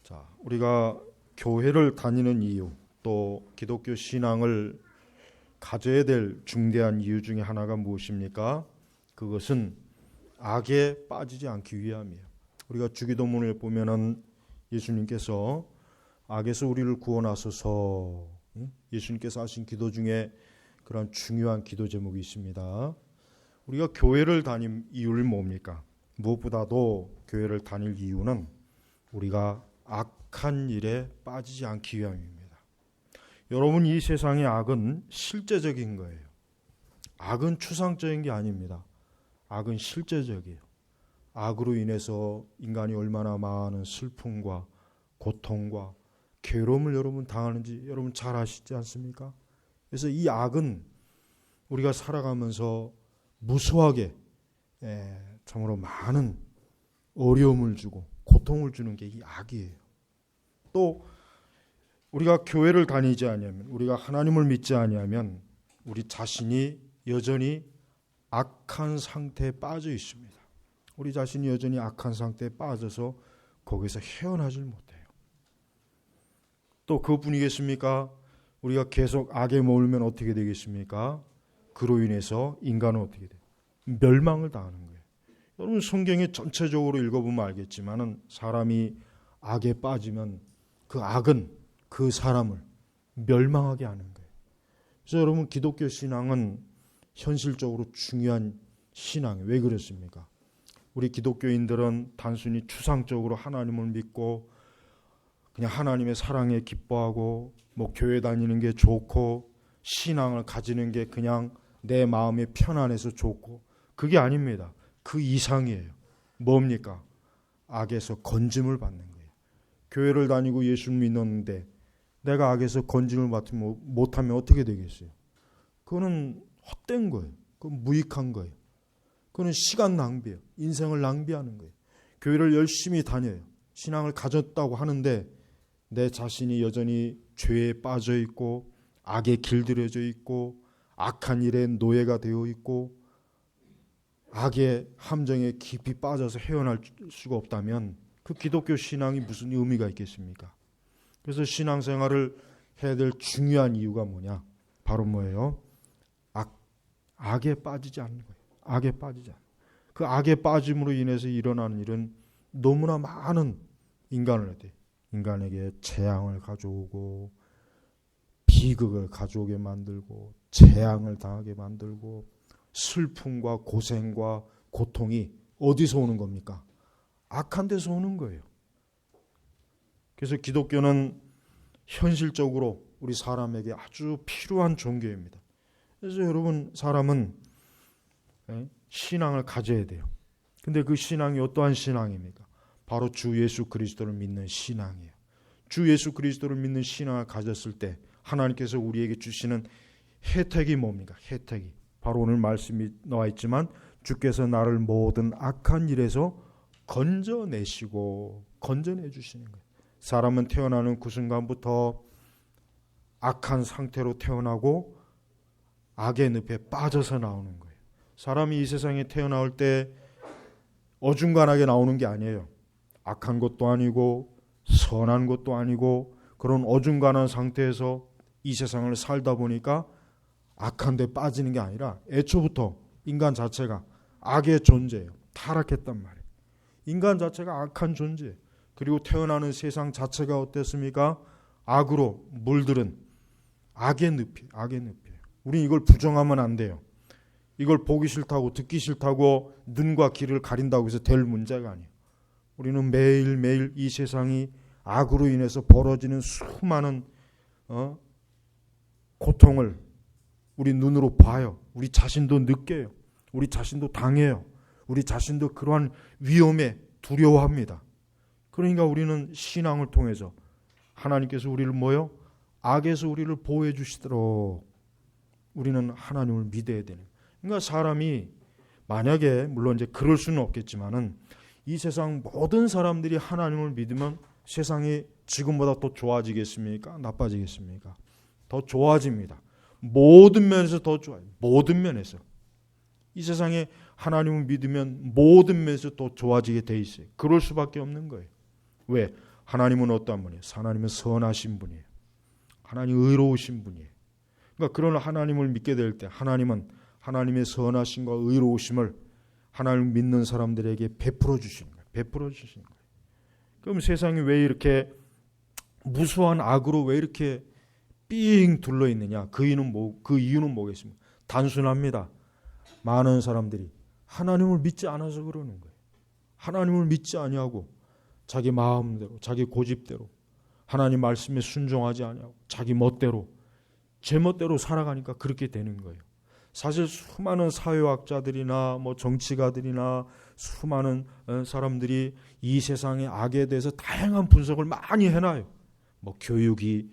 자, 우리가 교회를 다니는 이유, 또 기독교 신앙을 가져야 될 중대한 이유 중에 하나가 무엇입니까? 그것은 악에 빠지지 않기 위함이에요. 우리가 주기도문을 보면은 예수님께서 악에서 우리를 구원하소서, 예수님께서 하신 기도 중에 그런 중요한 기도 제목이 있습니다. 우리가 교회를 다닌 이유는 뭡니까? 무엇보다도 교회를 다닐 이유는 우리가 악한 일에 빠지지 않기 위함입니다. 여러분, 이 세상의 악은 실제적인 거예요. 악은 추상적인 게 아닙니다. 악은 실제적이에요. 악으로 인해서 인간이 얼마나 많은 슬픔과 고통과 괴로움을 여러분 당하는지 여러분 잘 아시지 않습니까? 그래서 이 악은 우리가 살아가면서 무수하게 참으로 많은 어려움을 주고 고통을 주는 게 이 악이에요. 또 우리가 교회를 다니지 아니하면, 우리가 하나님을 믿지 아니하면 우리 자신이 여전히 악한 상태에 빠져 있습니다. 우리 자신이 여전히 악한 상태에 빠져서 거기서 헤어나질 못해요. 또 그뿐이겠습니까? 우리가 계속 악에 몰면 어떻게 되겠습니까? 그로 인해서 인간은 어떻게 돼요? 멸망을 당하는 거예요. 여러분, 성경에 전체적으로 읽어보면 알겠지만은 사람이 악에 빠지면 그 악은 그 사람을 멸망하게 하는 거예요. 그래서 여러분, 기독교 신앙은 현실적으로 중요한 신앙이에요. 왜 그렇습니까? 우리 기독교인들은 단순히 추상적으로 하나님을 믿고 그냥 하나님의 사랑에 기뻐하고 뭐 교회 다니는 게 좋고 신앙을 가지는 게 그냥 내 마음이 편안해서 좋고, 그게 아닙니다. 그 이상이에요. 뭡니까? 악에서 건짐을 받는 거예요. 교회를 다니고 예수를 믿는데 내가 악에서 건짐을 받지 못하면 어떻게 되겠어요? 그거는 헛된 거예요. 그건 무익한 거예요. 그거는 시간 낭비예요. 인생을 낭비하는 거예요. 교회를 열심히 다녀요. 신앙을 가졌다고 하는데 내 자신이 여전히 죄에 빠져 있고 악에 길들여져 있고 악한 일에 노예가 되어 있고 악의 함정에 깊이 빠져서 헤어날 수가 없다면 그 기독교 신앙이 무슨 의미가 있겠습니까? 그래서 신앙생활을 해야 될 중요한 이유가 뭐냐? 바로 뭐예요? 악에 빠지지 않는 거예요. 악에 빠지지 않는. 그 악에 빠짐으로 인해서 일어나는 일은 너무나 많은 인간에게 재앙을 가져오고 비극을 가져오게 만들고 재앙을 당하게 만들고 슬픔과 고생과 고통이 어디서 오는 겁니까? 악한 데서 오는 거예요. 그래서 기독교는 현실적으로 우리 사람에게 아주 필요한 종교입니다. 그래서 여러분, 사람은 신앙을 가져야 돼요. 근데 그 신앙이 어떠한 신앙입니까? 바로 주 예수 그리스도를 믿는 신앙이에요. 주 예수 그리스도를 믿는 신앙을 가졌을 때 하나님께서 우리에게 주시는 혜택이 뭡니까? 혜택이 바로 오늘 말씀이 나와 있지만 주께서 나를 모든 악한 일에서 건져내시고 건져내 주시는 거예요. 사람은 태어나는 그 순간부터 악한 상태로 태어나고 악의 늪에 빠져서 나오는 거예요. 사람이 이 세상에 태어나올 때 어중간하게 나오는 게 아니에요. 악한 것도 아니고 선한 것도 아니고 그런 어중간한 상태에서 이 세상을 살다 보니까 악한 데 빠지는 게 아니라 애초부터 인간 자체가 악의 존재예요. 타락했단 말이에요. 인간 자체가 악한 존재예요. 그리고 태어나는 세상 자체가 어땠습니까? 악으로 물들은 악의 늪이에요. 우리는 이걸 부정하면 안 돼요. 이걸 보기 싫다고 듣기 싫다고 눈과 귀를 가린다고 해서 될 문제가 아니에요. 우리는 매일매일 이 세상이 악으로 인해서 벌어지는 수많은 고통을 우리 눈으로 봐요. 우리 자신도 느껴요. 우리 자신도 당해요. 우리 자신도 그러한 위험에 두려워합니다. 그러니까 우리는 신앙을 통해서 하나님께서 우리를 악에서 우리를 보호해 주시도록 우리는 하나님을 믿어야 되는. 그러니까 사람이 만약에 물론 이제 그럴 수는 없겠지만은 이 세상 모든 사람들이 하나님을 믿으면 세상이 지금보다 더 좋아지겠습니까? 나빠지겠습니까? 더 좋아집니다. 모든 면에서 더 좋아요. 모든 면에서. 이 세상에 하나님을 믿으면 모든 면에서 더 좋아지게 돼 있어요. 그럴 수밖에 없는 거예요. 왜? 하나님은 어떠한 분이에요? 하나님은 선하신 분이에요. 하나님 의로우신 분이에요. 그러니까 그런 하나님을 믿게 될 때 하나님은 하나님의 선하심과 의로우심을 하나님을 믿는 사람들에게 베풀어 주시는 거예요. 베풀어 주시는 거예요. 그럼 세상이 왜 이렇게 무수한 악으로 왜 이렇게 삥 둘러 있느냐? 그 이유는 뭐겠습니까? 단순합니다. 많은 사람들이 하나님을 믿지 않아서 그러는 거예요. 하나님을 믿지 아니하고 자기 마음대로, 자기 고집대로 하나님 말씀에 순종하지 아니하고 자기 멋대로, 제멋대로 살아가니까 그렇게 되는 거예요. 사실 수많은 사회학자들이나 정치가들이나 수많은 사람들이 이 세상의 악에 대해서 다양한 분석을 많이 해놔요. 교육이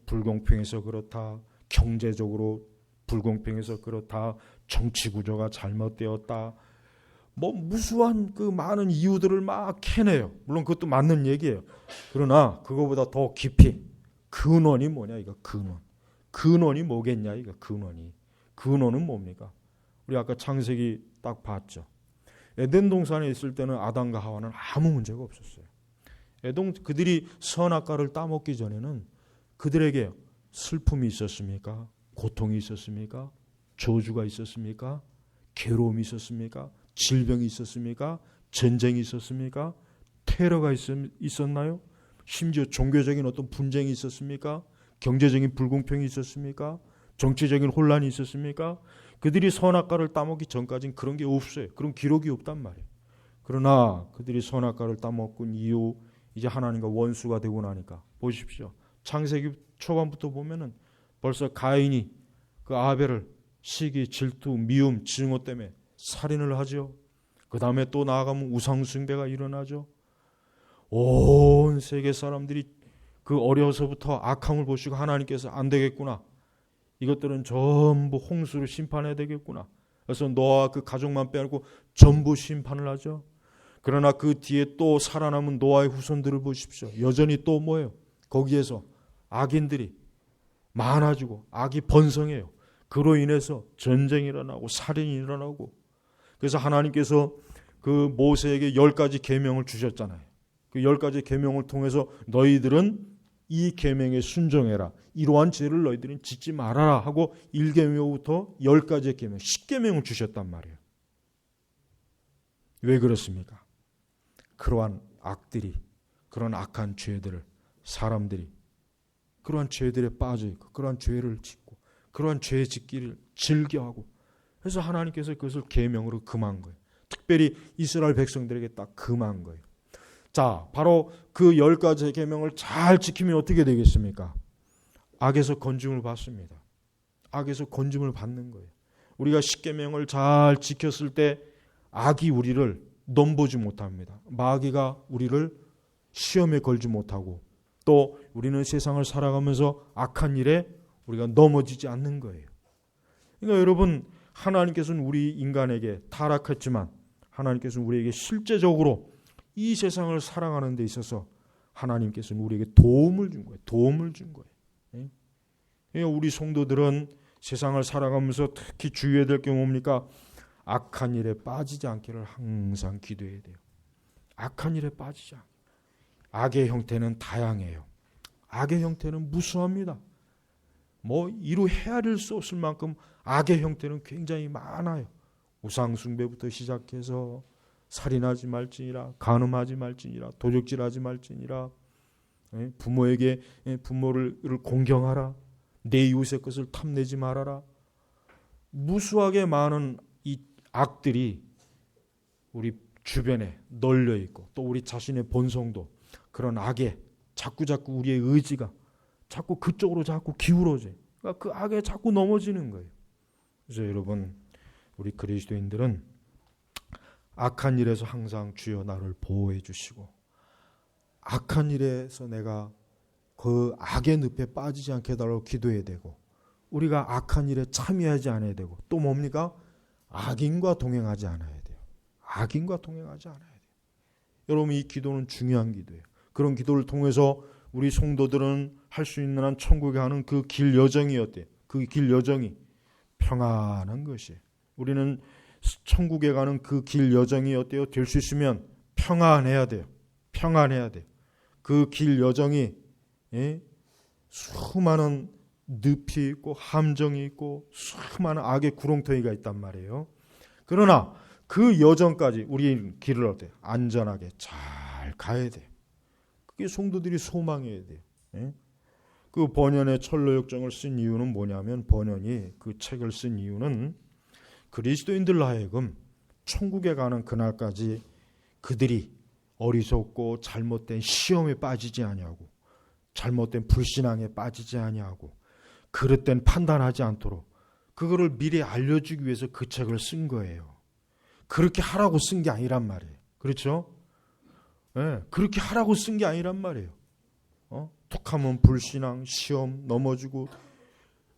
불공평해서 그렇다, 경제적으로 불공평해서 그렇다, 정치 구조가 잘못되었다, 무수한 그 많은 이유들을 막 캐내요. 물론 그것도 맞는 얘기예요. 그러나 그거보다 더 깊이 근원이 뭐냐, 이거 근원이 뭐겠냐, 이거 근원은 뭡니까? 우리 아까 창세기 딱 봤죠. 에덴 동산에 있을 때는 아담과 하와는 아무 문제가 없었어요. 그들이 선악과를 따먹기 전에는 그들에게 슬픔이 있었습니까? 고통이 있었습니까? 저주가 있었습니까? 괴로움이 있었습니까? 질병이 있었습니까? 전쟁이 있었습니까? 테러가 있었나요? 심지어 종교적인 어떤 분쟁이 있었습니까? 경제적인 불공평이 있었습니까? 정치적인 혼란이 있었습니까? 그들이 선악과를 따먹기 전까지는 그런 게 없어요. 그런 기록이 없단 말이에요. 그러나 그들이 선악과를 따먹은 이후 이제 하나님과 원수가 되고 나니까 보십시오. 창세기 초반부터 보면은 벌써 가인이 그 아벨을 시기, 질투, 미움, 증오 때문에 살인을 하죠. 그 다음에 또 나아가면 우상숭배가 일어나죠. 온 세계 사람들이 그 어려서부터 악함을 보시고 하나님께서 안 되겠구나, 이것들은 전부 홍수로 심판해야 되겠구나, 그래서 노아와 그 가족만 빼고 전부 심판을 하죠. 그러나 그 뒤에 또 살아남은 노아의 후손들을 보십시오. 여전히 또 뭐예요? 거기에서 악인들이 많아지고 악이 번성해요. 그로 인해서 전쟁이 일어나고 살인이 일어나고. 그래서 하나님께서 그 모세에게 10가지 계명을 주셨잖아요. 그 10가지 계명을 통해서 너희들은 이 계명에 순종해라, 이러한 죄를 너희들은 짓지 말아라 하고 1계명부터 10가지의 계명, 10계명을 주셨단 말이에요. 왜 그렇습니까? 그러한 악들이, 그런 악한 죄들을 사람들이 그러한 죄들에 빠져 있고 그러한 죄를 짓고 그러한 죄 짓기를 즐겨하고, 그래서 하나님께서 그것을 계명으로 금한 거예요. 특별히 이스라엘 백성들에게 딱 금한 거예요. 자, 바로 그 10가지 계명을 잘 지키면 어떻게 되겠습니까? 악에서 건짐을 받습니다. 악에서 건짐을 받는 거예요. 우리가 10계명을 잘 지켰을 때 악이 우리를 넘보지 못합니다. 마귀가 우리를 시험에 걸지 못하고, 또 우리는 세상을 살아가면서 악한 일에 우리가 넘어지지 않는 거예요. 그러니까 여러분, 하나님께서는 우리 인간에게 타락했지만 하나님께서는 우리에게 실제적으로 이 세상을 살아가는 데 있어서 하나님께서는 우리에게 도움을 준 거예요. 도움을 준 거예요. 그러니까 우리 성도들은 세상을 살아가면서 특히 주의해야 될 게 뭡니까? 악한 일에 빠지지 않기를 항상 기도해야 돼요. 악한 일에 빠지지 않게. 악의 형태는 다양해요. 악의 형태는 무수합니다. 이루 헤아릴 수 없을 만큼 악의 형태는 굉장히 많아요. 우상숭배부터 시작해서 살인하지 말지니라, 간음하지 말지니라, 도적질하지 말지니라, 부모에게 부모를 공경하라, 내 이웃의 것을 탐내지 말아라. 무수하게 많은 이 악들이 우리 주변에 널려 있고, 또 우리 자신의 본성도 그런 악에 자꾸 우리의 의지가 자꾸 그쪽으로 자꾸 기울어져요. 그러니까 그 악에 자꾸 넘어지는 거예요. 그래서 여러분, 우리 그리스도인들은 악한 일에서 항상 주여 나를 보호해 주시고, 악한 일에서 내가 그 악의 늪에 빠지지 않게 해달라고 기도해야 되고, 우리가 악한 일에 참여하지 않아야 되고, 또 뭡니까? 악인과 동행하지 않아야 돼요. 악인과 동행하지 않아야 돼요. 여러분, 이 기도는 중요한 기도예요. 그런 기도를 통해서 우리 성도들은 할 수 있는 한 천국에 가는 그 길 여정이 어때요? 그 길 여정이 평안한 것이에요. 우리는 천국에 가는 그 길 여정이 어때요? 될 수 있으면 평안해야 돼요. 평안해야 돼요. 그 길 여정이 수많은 늪이 있고 함정이 있고 수많은 악의 구렁텅이가 있단 말이에요. 그러나 그 여정까지 우리 길을 어때? 안전하게 잘 가야 돼. 그게 성도들이 소망해야 돼요. 그 번연의 철로역정을 쓴 이유는 뭐냐면, 번연이 그 책을 쓴 이유는 그리스도인들 하여금 천국에 가는 그날까지 그들이 어리석고 잘못된 시험에 빠지지 아니하고 잘못된 불신앙에 빠지지 아니하고 그릇된 판단하지 않도록 그거를 미리 알려주기 위해서 그 책을 쓴 거예요. 그렇게 하라고 쓴 게 아니란 말이에요. 그렇죠? 그렇게 하라고 쓴 게 아니란 말이에요. 툭하면 불신앙, 시험, 넘어지고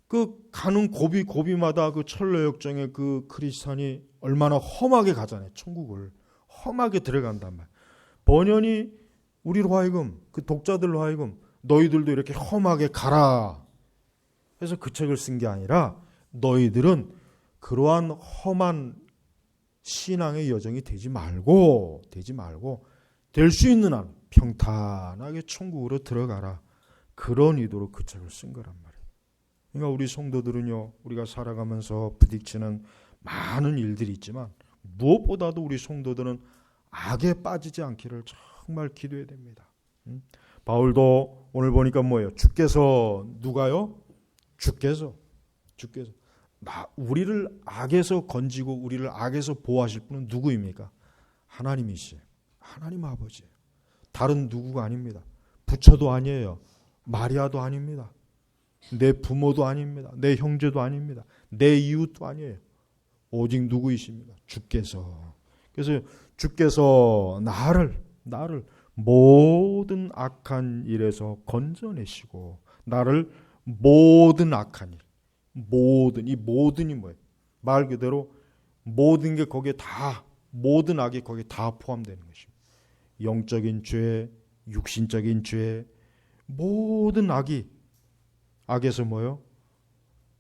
그 가는 고비마다 그 철로역정의 그 크리스찬이 얼마나 험하게 가잖아요. 천국을 험하게 들어간단 말이에요. 번연이 우리로 하여금, 그 독자들로 하여금 너희들도 이렇게 험하게 가라 해서 그 책을 쓴 게 아니라, 너희들은 그러한 험한 신앙의 여정이 되지 말고 될 수 있는 한 평탄하게 천국으로 들어가라, 그런 의도로 그 책을 쓴 거란 말이에요. 그러니까 우리 성도들은요, 우리가 살아가면서 부딪히는 많은 일들이 있지만 무엇보다도 우리 성도들은 악에 빠지지 않기를 정말 기도해야 됩니다. 바울도 오늘 보니까 뭐예요? 주께서 누가요? 주께서 우리를 악에서 건지고 우리를 악에서 보호하실 분은 누구입니까? 하나님이시에요. 하나님 아버지예요. 다른 누구가 아닙니다. 부처도 아니에요. 마리아도 아닙니다. 내 부모도 아닙니다. 내 형제도 아닙니다. 내 이웃도 아니에요. 오직 누구이십니까? 주께서. 그래서 주께서 나를 모든 악한 일에서 건져내시고, 나를 모든 악한 일, 이 모든이 뭐예요? 말 그대로 모든 게 거기에 다, 모든 악이 거기에 다 포함되는 것입니다. 영적인 죄, 육신적인 죄, 모든 악에서 뭐예요?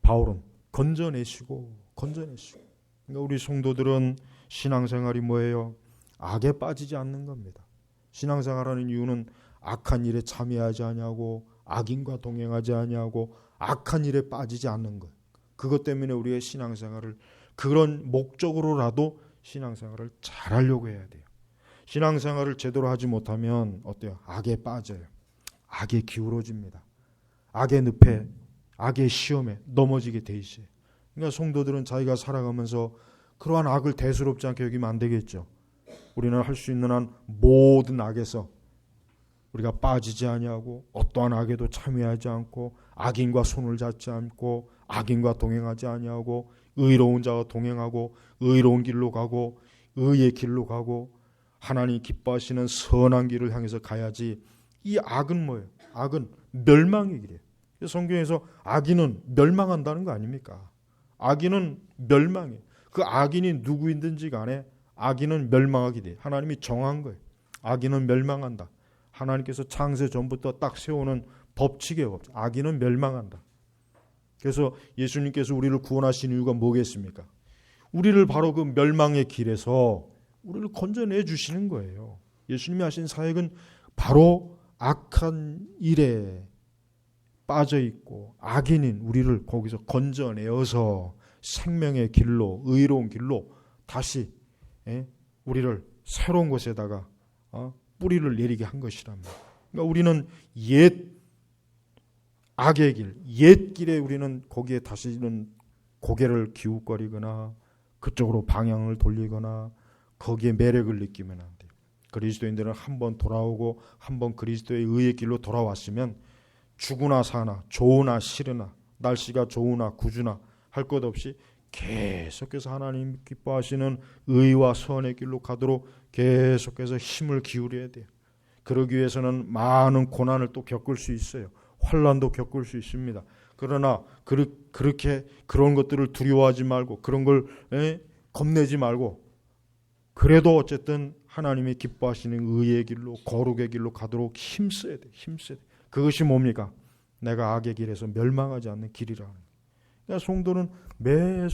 바울은 건져내시고. 그러니까 우리 성도들은 신앙생활이 뭐예요? 악에 빠지지 않는 겁니다. 신앙생활하는 이유는 악한 일에 참여하지 아니하고 악인과 동행하지 아니하고 악한 일에 빠지지 않는 것. 그것 때문에 우리의 신앙생활을, 그런 목적으로라도 신앙생활을 잘하려고 해야 돼요. 신앙생활을 제대로 하지 못하면 어때요? 악에 빠져요. 악에 기울어집니다. 악의 늪에, 악의 시험에 넘어지게 돼 있어요. 그러니까 성도들은 자기가 살아가면서 그러한 악을 대수롭지 않게 여기면 안 되겠죠. 우리는 할 수 있는 한 모든 악에서 우리가 빠지지 아니하고 어떠한 악에도 참여하지 않고 악인과 손을 잡지 않고 악인과 동행하지 아니하고 의로운 자와 동행하고 의로운 길로 가고 의의 길로 가고 하나님 기뻐하시는 선한 길을 향해서 가야지. 이 악은 뭐예요? 악은 멸망의 길이에요. 성경에서 악인은 멸망한다는 거 아닙니까? 악인은 멸망이에요. 그 악인이 누구이든지 간에 악인은 멸망하게 돼. 하나님이 정한 거예요. 악인은 멸망한다. 하나님께서 창세 전부터 딱 세우는 법칙이에요. 악인은 멸망한다. 그래서 예수님께서 우리를 구원하신 이유가 뭐겠습니까? 우리를 바로 그 멸망의 길에서 우리를 건져내 주시는 거예요. 예수님이 하신 사역은 바로 악한 일에 빠져 있고 악인인 우리를 거기서 건져내어서 생명의 길로, 의로운 길로 다시 우리를 새로운 곳에다가 뿌리를 내리게 한 것이랍니다. 그러니까 우리는 옛 악의 길, 옛 길에 우리는 거기에 다시는 고개를 기웃거리거나 그쪽으로 방향을 돌리거나 거기에 매력을 느끼면 안 돼요. 그리스도인들은 한번 돌아오고 한번 그리스도의 의의 길로 돌아왔으면 죽으나 사나 좋으나 싫으나 날씨가 좋으나 구주나 할 것 없이 계속해서 하나님 기뻐하시는 의와 선의 길로 가도록 계속해서 힘을 기울여야 돼요. 그러기 위해서는 많은 고난을 또 겪을 수 있어요. 환난도 겪을 수 있습니다. 그러나 그렇게 그런 것들을 두려워하지 말고 그런 걸 겁내지 말고 그래도 어쨌든 하나님이 기뻐하시는 의의 길로 거룩의 길로 가도록 힘써야 돼. 그것이 뭡니까? 내가 악의 길에서 멸망하지 않는 길이라는 거예요. 그러니까 성도는 매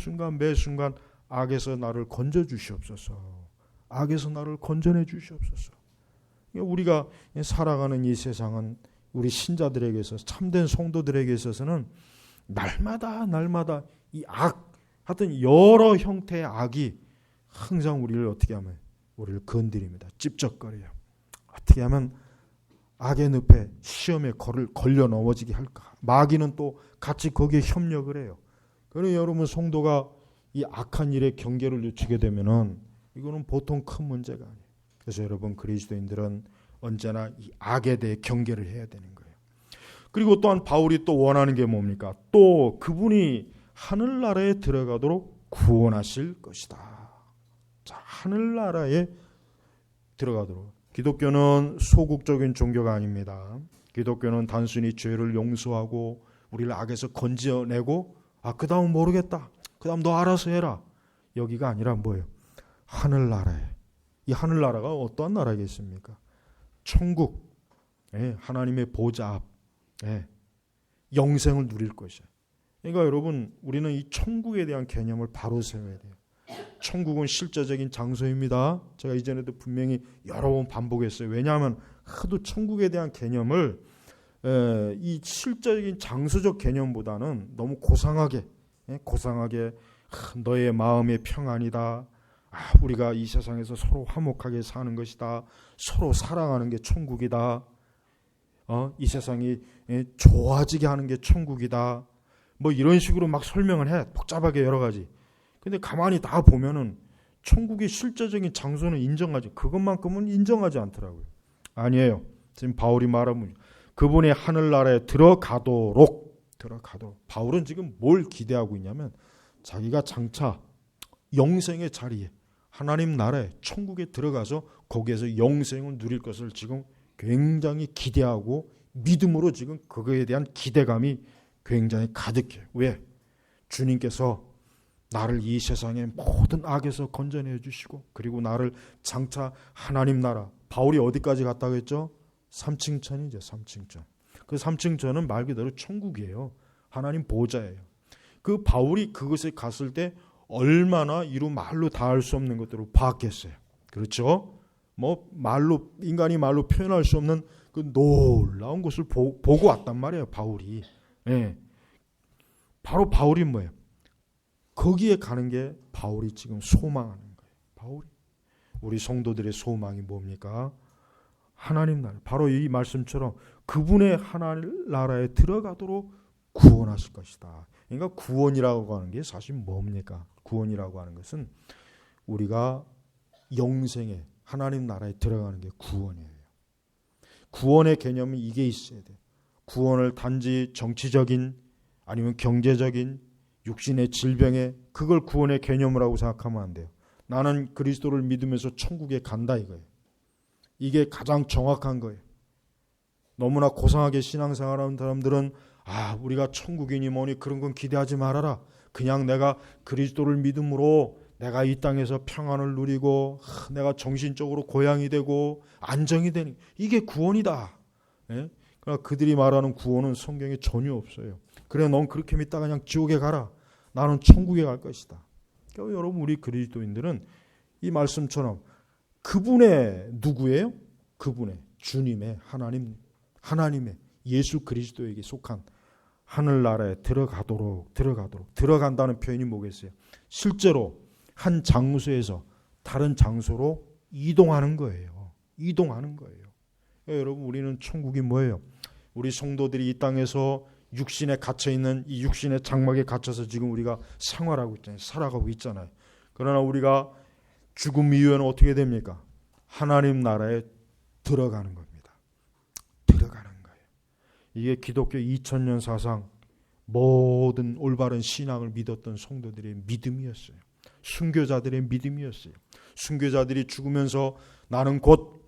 순간 악에서 나를 건져 주시옵소서. 악에서 나를 건져내 주시옵소서. 우리가 살아가는 이 세상은 우리 신자들에게 있어서, 참된 성도들에게 있어서는 날마다 이 하여튼 여러 형태의 악이 항상 우리를 어떻게 하면 우리를 건드립니다. 찝쩍거려요. 어떻게 하면 악의 늪에, 시험에 걸려 넘어지게 할까. 마귀는 또 같이 거기에 협력을 해요. 그러니 여러분, 성도가 이 악한 일에 경계를 늦추게 되면은 이거는 보통 큰 문제가 아니에요. 그래서 여러분, 그리스도인들은 언제나 이 악에 대해 경계를 해야 되는 거예요. 그리고 또한 바울이 또 원하는 게 뭡니까? 또 그분이 하늘나라에 들어가도록 구원하실 것이다. 자, 하늘나라에 들어가도록. 기독교는 소극적인 종교가 아닙니다. 기독교는 단순히 죄를 용서하고 우리를 악에서 건져내고 그 다음 모르겠다, 그 다음 너 알아서 해라, 여기가 아니라 뭐예요? 하늘나라에. 이 하늘나라가 어떠한 나라겠습니까? 천국, 하나님의 보좌 앞, 영생을 누릴 것이에요. 그러니까 여러분, 우리는 이 천국에 대한 개념을 바로 세워야 돼요. 천국은 실제적인 장소입니다. 제가 이전에도 분명히 여러 번 반복했어요. 왜냐하면 하도 천국에 대한 개념을 이 실제적인 장소적 개념보다는 너무 고상하게 너의 마음의 평안이다, 우리가 이 세상에서 서로 화목하게 사는 것이다, 서로 사랑하는 게 천국이다, 이 세상이 좋아지게 하는 게 천국이다, 뭐 이런 식으로 막 설명을 해, 복잡하게 여러 가지. 근데 가만히 다 보면은 천국의 실제적인 장소는 인정하지, 그것만큼은 인정하지 않더라고요. 아니에요. 지금 바울이 말하면 그분의 하늘나라에 들어가도록. 바울은 지금 뭘 기대하고 있냐면 자기가 장차 영생의 자리에, 하나님 나라에, 천국에 들어가서 거기에서 영생을 누릴 것을 지금 굉장히 기대하고 믿음으로 지금 그거에 대한 기대감이 굉장히 가득해요. 왜? 주님께서 나를 이 세상의 모든 악에서 건져내 주시고, 그리고 나를 장차 하나님 나라, 바울이 어디까지 갔다고 했죠? 3층천이죠. 3층천. 그 3층천은 말 그대로 천국이에요. 하나님 보좌예요. 그 바울이 그것에 갔을 때 얼마나 이루 말로 다 할 수 없는 것들을 봤겠어요. 그렇죠? 뭐 인간이 말로 표현할 수 없는 그 놀라운 것을 보고 왔단 말이에요, 바울이. 바로 바울이 뭐예요? 거기에 가는 게 바울이 지금 소망하는 거예요. 우리 성도들의 소망이 뭡니까? 하나님 나라. 바로 이 말씀처럼 그분의 하나님 나라에 들어가도록 구원하실 것이다. 그러니까 구원이라고 하는 게 사실 뭡니까? 구원이라고 하는 것은 우리가 영생에, 하나님 나라에 들어가는 게 구원이에요. 구원의 개념이 이게 있어야 돼요. 구원을 단지 정치적인 아니면 경제적인 육신의 질병에 그걸 구원의 개념이라고 생각하면 안 돼요. 나는 그리스도를 믿으면서 천국에 간다 이거예요. 이게 가장 정확한 거예요. 너무나 고상하게 신앙생활하는 사람들은 우리가 천국이니 뭐니 그런 건 기대하지 말아라. 그냥 내가 그리스도를 믿음으로 내가 이 땅에서 평안을 누리고 내가 정신적으로 고향이 되고 안정이 되는, 이게 구원이다. 그러나 그들이 말하는 구원은 성경에 전혀 없어요. 그래, 넌 그렇게 믿다가 그냥 지옥에 가라. 나는 천국에 갈 것이다. 그러니까 여러분, 우리 그리스도인들은 이 말씀처럼 그분의 누구예요? 그분의 주님의 하나님의 예수 그리스도에게 속한 하늘나라에 들어간다는 표현이 뭐겠어요? 실제로 한 장소에서 다른 장소로 이동하는 거예요. 그러니까 여러분, 우리는 천국이 뭐예요? 우리 성도들이 이 땅에서 육신에 갇혀있는 이 육신의 장막에 갇혀서 지금 우리가 생활하고 있잖아요. 살아가고 있잖아요. 그러나 우리가 죽음 이후에는 어떻게 됩니까? 하나님 나라에 들어가는 겁니다. 들어가는 거예요. 이게 기독교 2000년 사상 모든 올바른 신앙을 믿었던 성도들의 믿음이었어요. 순교자들의 믿음이었어요. 순교자들이 죽으면서 나는 곧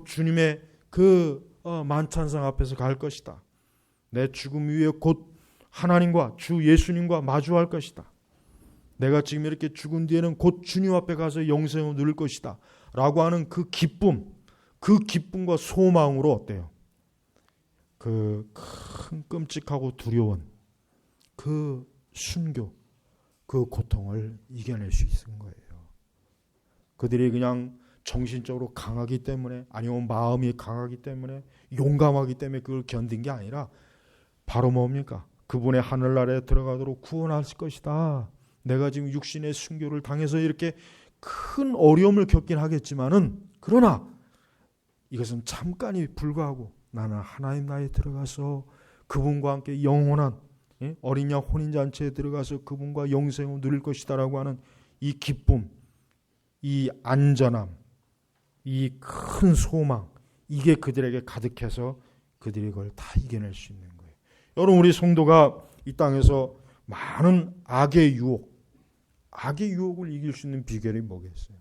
주님의 그 만찬상 앞에서 갈 것이다. 내 죽음 이후에 곧 하나님과 주 예수님과 마주할 것이다. 내가 지금 이렇게 죽은 뒤에는 곧 주님 앞에 가서 영생을 누릴 것이다 라고 하는 그 기쁨과 소망으로 어때요? 그 큰 끔찍하고 두려운 그 순교, 그 고통을 이겨낼 수 있는 거예요. 그들이 그냥 정신적으로 강하기 때문에, 아니면 마음이 강하기 때문에, 용감하기 때문에 그걸 견딘 게 아니라 바로 뭡니까? 그분의 하늘나라에 들어가도록 구원하실 것이다. 내가 지금 육신의 순교를 당해서 이렇게 큰 어려움을 겪긴 하겠지만은, 그러나 이것은 잠깐이 불과하고 나는 하나님 나라에 들어가서 그분과 함께 영원한 어린 양 혼인잔치에 들어가서 그분과 영생을 누릴 것이다라고 하는 이 기쁨, 이 안전함, 이 큰 소망, 이게 그들에게 가득해서 그들이 그걸 다 이겨낼 수 있는 거예요. 여러분, 우리 성도가 이 땅에서 많은 악의 유혹을 이길 수 있는 비결이 뭐겠어요?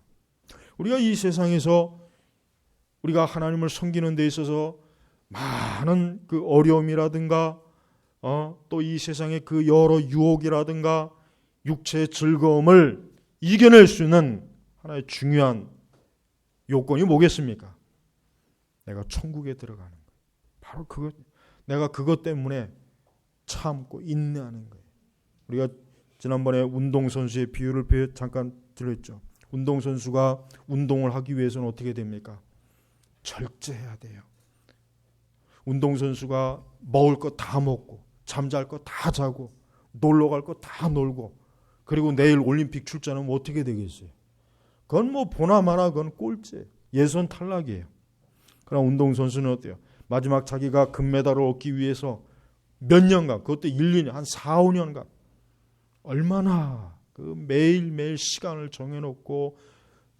우리가 이 세상에서 우리가 하나님을 섬기는 데 있어서 많은 그 어려움이라든가 또 이 세상의 그 여러 유혹이라든가 육체의 즐거움을 이겨낼 수 있는 하나의 중요한 요건이 뭐겠습니까? 내가 천국에 들어가는 거예요. 바로 그것, 내가 그것 때문에 참고 인내하는 거예요. 우리가 지난번에 운동선수의 비유를 잠깐 들었죠. 운동선수가 운동을 하기 위해서는 어떻게 됩니까? 절제해야 돼요. 운동선수가 먹을 거 다 먹고 잠잘 거 다 자고 놀러 갈 거 다 놀고 그리고 내일 올림픽 출전하면 어떻게 되겠어요? 그건 뭐 보나마나 그건 꼴찌예요. 예선 탈락이에요. 그러나 운동선수는 어때요? 마지막 자기가 금메달을 얻기 위해서 몇 년간, 그것도 1년에 한 4, 5년간 얼마나 그 매일매일 시간을 정해놓고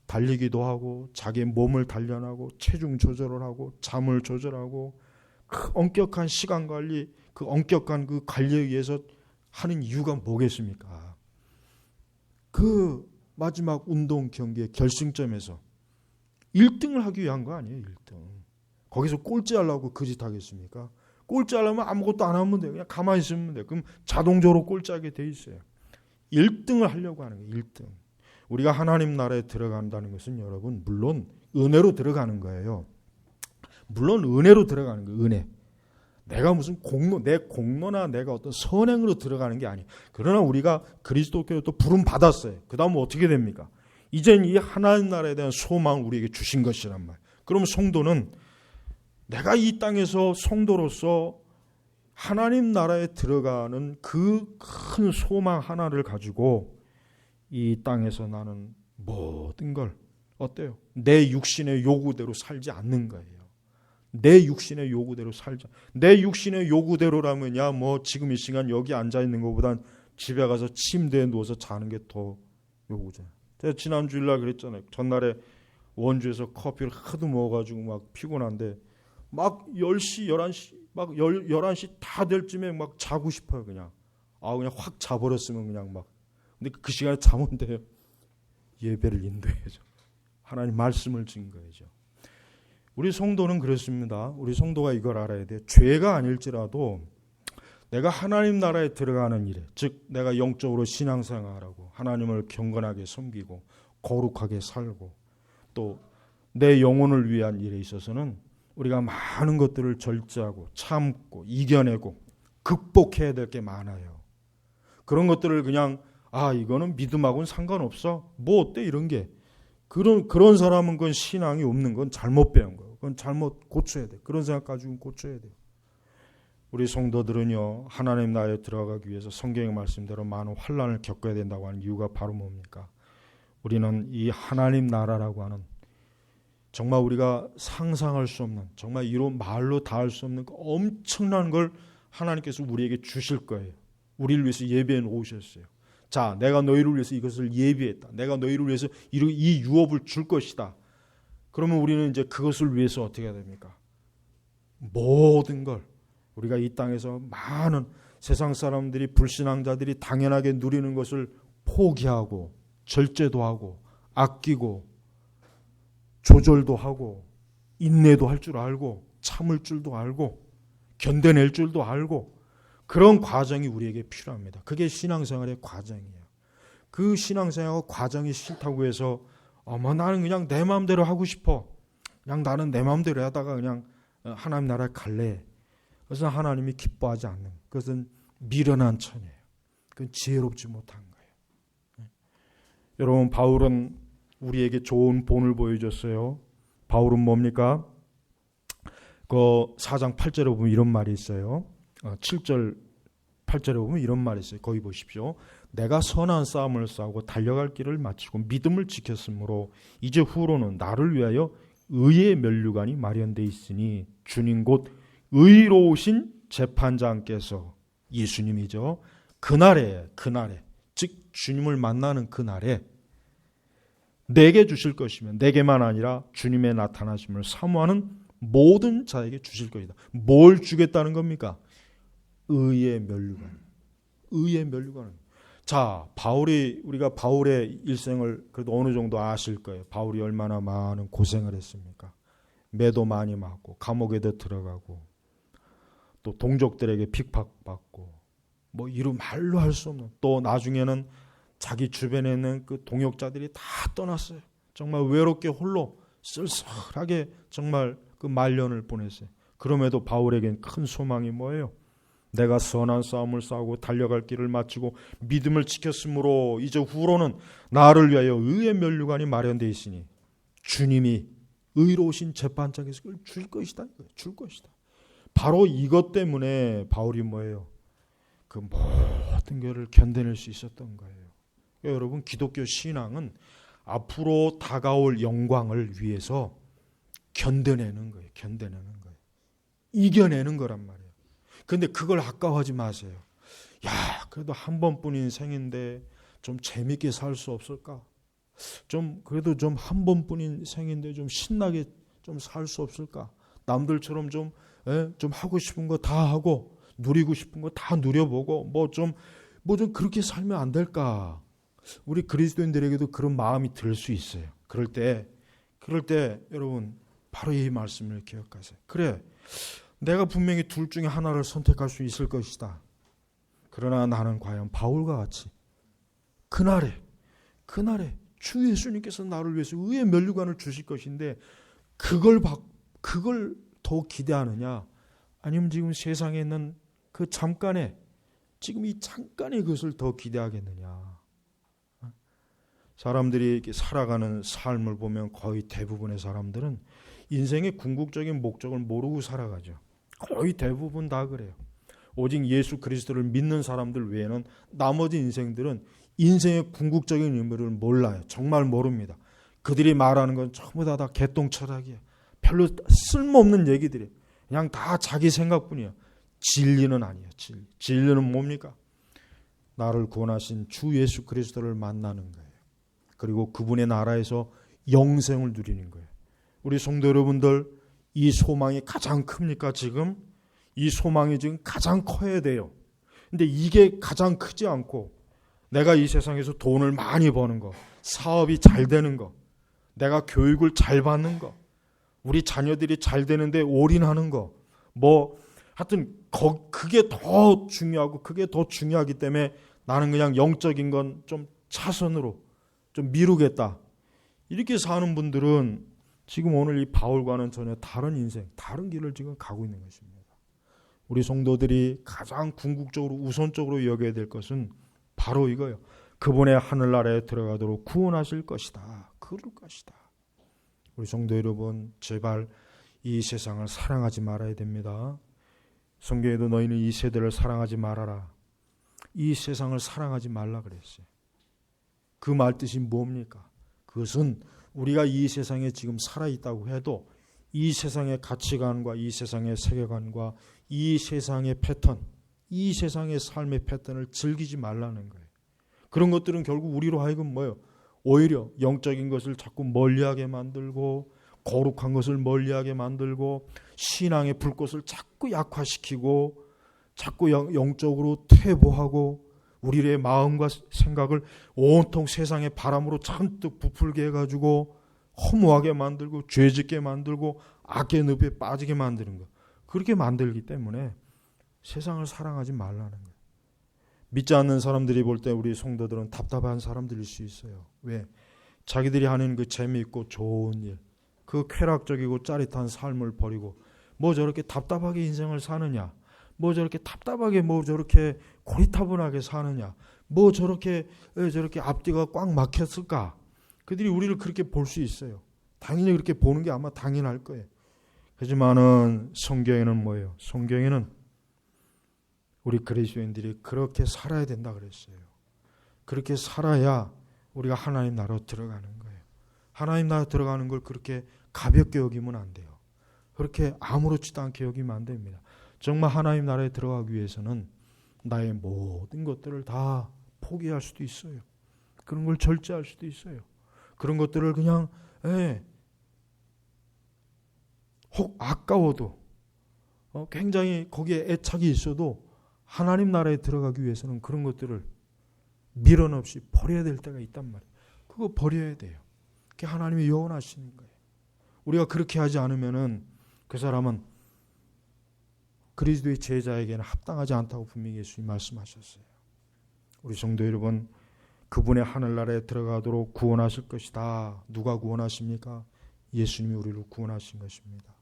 달리기도 하고 자기의 몸을 단련하고 체중 조절을 하고 잠을 조절하고 그 엄격한 시간 관리, 그 엄격한 그 관리에 의해서 하는 이유가 뭐겠습니까? 그 마지막 운동 경기의 결승점에서 1등을 하기 위한 거 아니에요. 1등. 거기서 꼴찌하려고 그 짓 하겠습니까? 꼴찌하려면 아무것도 안 하면 돼요. 그냥 가만히 있으면 돼요. 그럼 자동적으로 꼴찌하게 돼 있어요. 1등을 하려고 하는 거예요. 1등. 우리가 하나님 나라에 들어간다는 것은 여러분 물론 은혜로 들어가는 거예요. 물론 은혜로 들어가는 거예요. 은혜. 내가 무슨 내 공로나 내가 어떤 선행으로 들어가는 게 아니에요. 그러나 우리가 그리스도께로 또 부름 받았어요. 그 다음은 어떻게 됩니까? 이젠 이 하나님 나라에 대한 소망을 우리에게 주신 것이란 말이에요. 그럼 성도는 내가 이 땅에서 성도로서 하나님 나라에 들어가는 그 큰 소망 하나를 가지고 이 땅에서 나는 모든 걸 어때요? 내 육신의 요구대로 살지 않는 거예요. 내 육신의 요구대로 살자. 내 육신의 요구대로라면 뭐 지금 이 시간 여기 앉아 있는 것보단 집에 가서 침대에 누워서 자는 게 더 요구잖아요. 제가 지난 주일날 그랬잖아요. 전날에 원주에서 커피를 하도 먹어가지고 막 피곤한데 막 10시, 11시, 막 11시 다 될 쯤에 막 자고 싶어요. 그냥 확 자버렸으면 그냥 막. 근데 그 시간에 자면 돼요. 예배를 인도해야죠. 하나님 말씀을 증거해야죠. 우리 성도는 그렇습니다. 우리 성도가 이걸 알아야 돼. 죄가 아닐지라도 내가 하나님 나라에 들어가는 일에, 즉 내가 영적으로 신앙생활하고 하나님을 경건하게 섬기고 거룩하게 살고 또 내 영혼을 위한 일에 있어서는 우리가 많은 것들을 절제하고 참고 이겨내고 극복해야 될 게 많아요. 그런 것들을 그냥 이거는 믿음하고는 상관없어. 뭐 어때 이런 게. 그런 사람은 그건 신앙이 없는 건 잘못 배운 거예요. 그건 잘못 고쳐야 돼. 그런 생각 가지고 고쳐야 돼요. 우리 성도들은요, 하나님 나라에 들어가기 위해서 성경의 말씀대로 많은 환난을 겪어야 된다고 하는 이유가 바로 뭡니까? 우리는 이 하나님 나라라고 하는 정말 우리가 상상할 수 없는, 정말 이런 말로 다 할 수 없는 그 엄청난 걸 하나님께서 우리에게 주실 거예요. 우리를 위해서 예비해 놓으셨어요. 자, 내가 너희를 위해서 이것을 예비했다. 내가 너희를 위해서 이 유업을 줄 것이다. 그러면 우리는 이제 그것을 위해서 어떻게 해야 됩니까? 모든 걸 우리가 이 땅에서 많은 세상 사람들이 불신앙자들이 당연하게 누리는 것을 포기하고 절제도 하고 아끼고 조절도 하고 인내도 할 줄 알고 참을 줄도 알고 견뎌낼 줄도 알고 그런 과정이 우리에게 필요합니다. 그게 신앙생활의 과정이에요. 그 신앙생활 과정이 싫다고 해서 나는 그냥 내 마음대로 하고 싶어. 그냥 나는 내 마음대로 하다가 그냥 하나님 나라에 갈래. 그래서 하나님이 기뻐하지 않는 그것은 미련한 천이에요. 그건 지혜롭지 못한 거예요. 여러분 바울은 우리에게 좋은 본을 보여줬어요. 바울은 뭡니까? 그 4장 8절에 보면 이런 말이 있어요. 7절 8절에 보면 이런 말이 있어요. 거기 보십시오. 내가 선한 싸움을 싸우고 달려갈 길을 마치고 믿음을 지켰으므로 이제 후로는 나를 위하여 의의 면류관이 마련되어 있으니 주님 곧 의로우신 재판장께서, 예수님이죠, 그날에 즉 주님을 만나는 그날에 내게 주실 것이며 내게만 아니라 주님의 나타나심을 사모하는 모든 자에게 주실 것이다. 뭘 주겠다는 겁니까? 의의 면류관. 의의 면류관. 자, 우리가 바울의 일생을 그래도 어느 정도 아실 거예요. 바울이 얼마나 많은 고생을 했습니까? 매도 많이 맞고 감옥에도 들어가고 또 동족들에게 핍박받고 뭐 이루 말로 할 수 없는, 또 나중에는 자기 주변에 있는 그 동역자들이 다 떠났어요. 정말 외롭게 홀로 쓸쓸하게 정말 그 말년을 보냈어요. 그럼에도 바울에겐 큰 소망이 뭐예요? 내가 선한 싸움을 싸우고 달려갈 길을 마치고 믿음을 지켰으므로 이제 후로는 나를 위하여 의의 면류관이 마련되어 있으니 주님이 의로우신 재판장에서 그걸 줄 것이다. 줄 것이다. 바로 이것 때문에 바울이 뭐예요? 그 모든 것을 견뎌낼 수 있었던 거예요. 여러분, 기독교 신앙은 앞으로 다가올 영광을 위해서 견뎌내는 거예요. 견뎌내는 거예요. 이겨내는 거란 말이에요. 근데 그걸 아까워하지 마세요. 야, 그래도 한 번뿐인 생인데 좀 재밌게 살 수 없을까? 그래도 좀 한 번뿐인 생인데 좀 신나게 좀 살 수 없을까? 남들처럼 좀 하고 싶은 거 다 하고 누리고 싶은 거 다 누려보고 뭐 좀 그렇게 살면 안 될까? 우리 그리스도인들에게도 그런 마음이 들 수 있어요. 그럴 때 여러분 바로 이 말씀을 기억하세요. 그래, 내가 분명히 둘 중에 하나를 선택할 수 있을 것이다. 그러나 나는 과연 바울과 같이 그날에 주 예수님께서 나를 위해서 의의 면류관을 주실 것인데 그걸 더 기대하느냐, 아니면 지금 세상에 있는 그 지금 이 잠깐의 것을 더 기대하겠느냐. 사람들이 이렇게 살아가는 삶을 보면 거의 대부분의 사람들은 인생의 궁극적인 목적을 모르고 살아가죠. 거의 대부분 다 그래요. 오직 예수 그리스도를 믿는 사람들 외에는 나머지 인생들은 인생의 궁극적인 의미를 몰라요. 정말 모릅니다. 그들이 말하는 건 전부 다 개똥 철학이에요. 별로 쓸모없는 얘기들이에요. 그냥 다 자기 생각뿐이에요. 진리는 아니에요. 진리는 뭡니까? 나를 구원하신 주 예수 그리스도를 만나는 거예요. 그리고 그분의 나라에서 영생을 누리는 거예요. 우리 성도 여러분들, 이 소망이 가장 큽니까? 지금 이 소망이 지금 가장 커야 돼요. 근데 이게 가장 크지 않고 내가 이 세상에서 돈을 많이 버는 거, 사업이 잘 되는 거, 내가 교육을 잘 받는 거, 우리 자녀들이 잘 되는데 올인하는 거, 하여튼 그게 더 중요하고 그게 더 중요하기 때문에 나는 그냥 영적인 건 좀 차선으로 좀 미루겠다. 이렇게 사는 분들은 지금 오늘 이 바울과는 전혀 다른 인생, 다른 길을 지금 가고 있는 것입니다. 우리 성도들이 가장 궁극적으로 우선적으로 여겨야 될 것은 바로 이거예요. 그분의 하늘나라에 들어가도록 구원하실 것이다. 그럴 것이다. 우리 성도 여러분, 제발 이 세상을 사랑하지 말아야 됩니다. 성경에도 너희는 이 세대를 사랑하지 말아라. 이 세상을 사랑하지 말라 그랬어요. 그 말 뜻이 뭡니까? 그것은 우리가 이 세상에 지금 살아있다고 해도 이 세상의 가치관과 이 세상의 세계관과 이 세상의 패턴, 이 세상의 삶의 패턴을 즐기지 말라는 거예요. 그런 것들은 결국 우리로 하여금 오히려 영적인 것을 자꾸 멀리하게 만들고 거룩한 것을 멀리하게 만들고 신앙의 불꽃을 자꾸 약화시키고 자꾸 영적으로 퇴보하고 우리의 마음과 생각을 온통 세상의 바람으로 잔뜩 부풀게 해가지고 허무하게 만들고 죄짓게 만들고 악의 늪에 빠지게 만드는 것, 그렇게 만들기 때문에 세상을 사랑하지 말라는 거예요. 믿지 않는 사람들이 볼 때 우리 성도들은 답답한 사람들일 수 있어요. 왜? 자기들이 하는 그 재미있고 좋은 일, 그 쾌락적이고 짜릿한 삶을 버리고 저렇게 답답하게 인생을 사느냐, 저렇게 답답하게 저렇게 고리타분하게 사느냐, 저렇게 앞뒤가 꽉 막혔을까? 그들이 우리를 그렇게 볼 수 있어요. 당연히 그렇게 보는 게 아마 당연할 거예요. 하지만은 성경에는 뭐예요? 성경에는 우리 그리스도인들이 그렇게 살아야 된다 그랬어요. 그렇게 살아야 우리가 하나님 나라로 들어가는 거예요. 하나님 나라 들어가는 걸 그렇게 가볍게 여기면 안 돼요. 그렇게 아무렇지도 않게 여기면 안 됩니다. 정말 하나님 나라에 들어가기 위해서는 나의 모든 것들을 다 포기할 수도 있어요. 그런 걸 절제할 수도 있어요. 그런 것들을 그냥 혹 아까워도 굉장히 거기에 애착이 있어도 하나님 나라에 들어가기 위해서는 그런 것들을 미련 없이 버려야 될 때가 있단 말이에요. 그거 버려야 돼요. 그게 하나님이 요원하시는 거예요. 우리가 그렇게 하지 않으면은 그 사람은 그리스도의 제자에게는 합당하지 않다고 분명히 예수님이 말씀하셨어요. 우리 성도 여러분, 그분의 하늘나라에 들어가도록 구원하실 것이다. 누가 구원하십니까? 예수님이 우리를 구원하신 것입니다.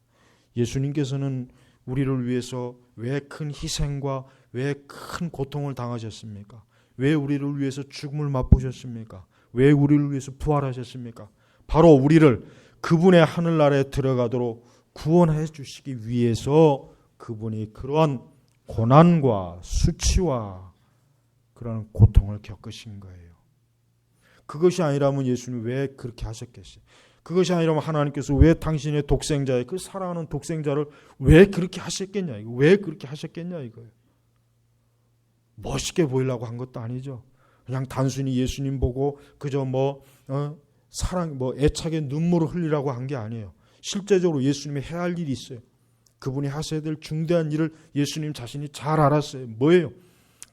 예수님께서는 우리를 위해서 왜 큰 희생과 왜 큰 고통을 당하셨습니까? 왜 우리를 위해서 죽음을 맛보셨습니까? 왜 우리를 위해서 부활하셨습니까? 바로 우리를 그분의 하늘나라에 들어가도록 구원해 주시기 위해서 그분이 그러한 고난과 수치와 그런 고통을 겪으신 거예요. 그것이 아니라면 예수님이 왜 그렇게 하셨겠어요? 그것이 아니라면 하나님께서 왜 당신의 독생자의 그 사랑하는 독생자를 왜 그렇게 하셨겠냐? 왜 그렇게 하셨겠냐 이거예요. 멋있게 보이려고 한 것도 아니죠. 그냥 단순히 예수님 보고 그저 사랑 애착의 눈물을 흘리라고 한 게 아니에요. 실제적으로 예수님이 해야 할 일이 있어요. 그분이 하셔야 될 중대한 일을 예수님 자신이 잘 알았어요. 뭐예요?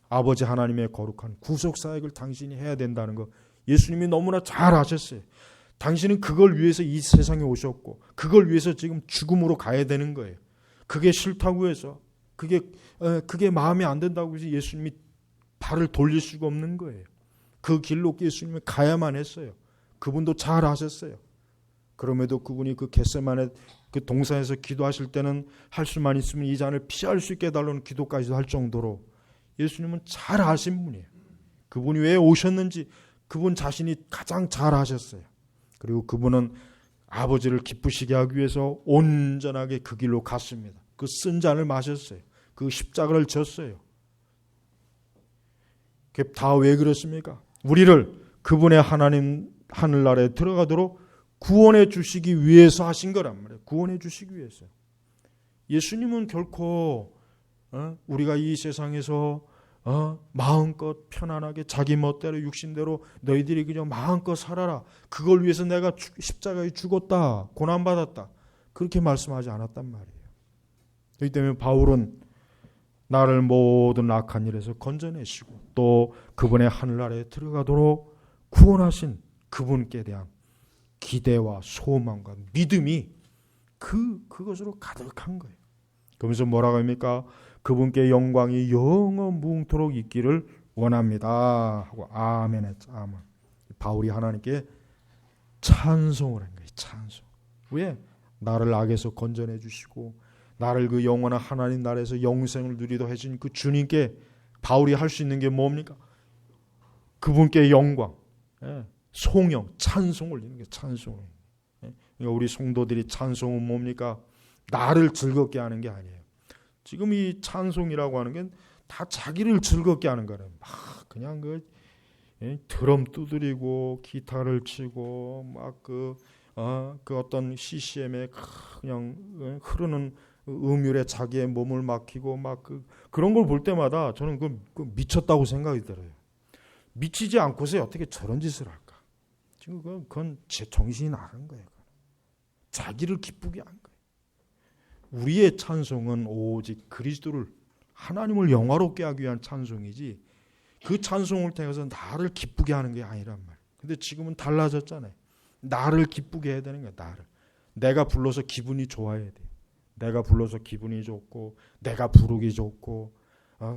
아버지 하나님의 거룩한 구속 사역을 당신이 해야 된다는 거 예수님이 너무나 잘 아셨어요. 당신은 그걸 위해서 이 세상에 오셨고 그걸 위해서 지금 죽음으로 가야 되는 거예요. 그게 싫다고 해서 그게 마음에 안 된다고 해서 예수님이 발을 돌릴 수가 없는 거예요. 그 길로 예수님이 가야만 했어요. 그분도 잘 아셨어요. 그럼에도 그분이 그 겟세마네 그 동산에서 기도하실 때는 할 수만 있으면 이 잔을 피할 수 있게 해달라는 기도까지도 할 정도로 예수님은 잘 아신 분이에요. 그분이 왜 오셨는지 그분 자신이 가장 잘 아셨어요. 그리고 그분은 아버지를 기쁘시게 하기 위해서 온전하게 그 길로 갔습니다. 그 쓴 잔을 마셨어요. 그 십자가를 졌어요. 그게 다 왜 그렇습니까? 우리를 그분의 하나님 하늘나라에 들어가도록 구원해 주시기 위해서 하신 거란 말이에요. 구원해 주시기 위해서. 예수님은 결코 우리가 이 세상에서 마음껏 편안하게 자기 멋대로 육신대로 너희들이 그냥 마음껏 살아라. 그걸 위해서 내가 십자가에 죽었다. 고난받았다. 그렇게 말씀하지 않았단 말이에요. 그렇기 때문에 바울은 나를 모든 악한 일에서 건져내시고 또 그분의 하늘나라에 들어가도록 구원하신 그분께 대한 기대와 소망과 믿음이 그것으로 가득한 거예요. 그러면서 뭐라고 합니까? 그분께 영광이 영원 무궁토록 있기를 원합니다 하고 아멘 했죠. 아멘. 바울이 하나님께 찬송을 한 거예요. 찬송. 왜? 나를 악에서 건져내 주시고 나를 그 영원한 하나님 나라에서 영생을 누리도록 해주신 그 주님께 바울이 할 수 있는 게 뭡니까? 그분께 영광, 송영, 찬송 올리는 게 찬송. 그러니까 우리 성도들이 찬송은 뭡니까? 나를 즐겁게 하는 게 아니에요. 지금 이 찬송이라고 하는 게 다 자기를 즐겁게 하는 거예요. 막 그냥 드럼 두드리고 기타를 치고 막 그 어떤 CCM에 그냥 흐르는 음율에 자기의 몸을 맡기고 막 그런 걸 볼 때마다 저는 그 미쳤다고 생각이 들어요. 미치지 않고서 어떻게 저런 짓을 할까? 지금 그건 제 정신이 나간 거예요. 자기를 기쁘게 한 거예요. 우리의 찬송은 오직 그리스도를 하나님을 영화롭게 하기 위한 찬송이지 그 찬송을 통해서 나를 기쁘게 하는 게 아니란 말이에요. 근데 지금은 달라졌잖아요. 나를 기쁘게 해야 되는 거야. 나를. 내가 불러서 기분이 좋아야 돼. 내가 불러서 기분이 좋고 내가 부르기 좋고